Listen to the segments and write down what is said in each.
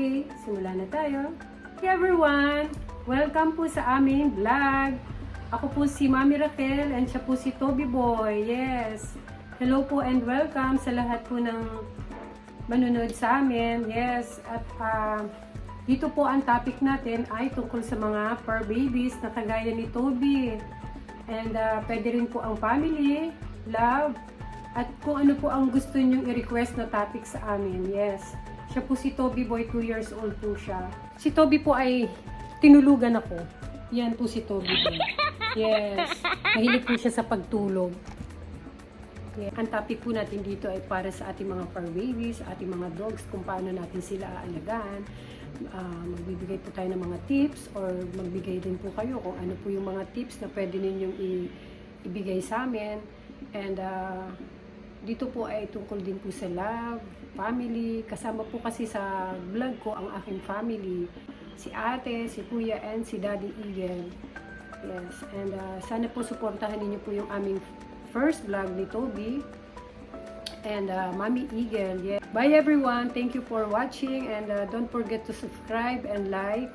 Okay, simulan na tayo. Hey everyone! Welcome po sa aming vlog. Ako po si Mami Raquel and siya po si Toby Boy. Yes! Hello po and welcome sa lahat po ng manonood sa amin. Yes! At dito po ang topic natin ay tungkol sa mga fur babies na kagaya ni Toby. And pwede rin po ang family, love, at kung ano po ang gusto nyong i-request na topic sa amin. Yes! Siya po si Toby Boy, 2 years old po siya. Si Toby po ay tinulugan ako. Yan po si Toby Boy. Yes. Mahilig po siya sa pagtulog. Yeah. Ang topic po natin dito ay para sa ating mga fur babies, ating mga dogs, kung paano natin sila aalagaan. Magbibigay po tayo ng mga tips or magbigay din po kayo kung ano po yung mga tips na pwede ninyong ibigay sa amin. And dito po ay tungkol din po sa love, family. Kasama po kasi sa vlog ko ang aking family. Si ate, si kuya, and si Daddy Eagle. Yes, and sana po suportahan ninyo po yung aming first vlog ni Toby and Mommy Eagle. Yeah. Bye everyone. Thank you for watching and don't forget to subscribe and like.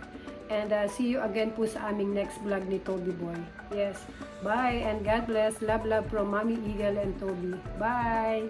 And see you again po sa aming next vlog ni Toby Boy. Yes. Bye and God bless. Love, love from Mommy Eagle and Toby. Bye!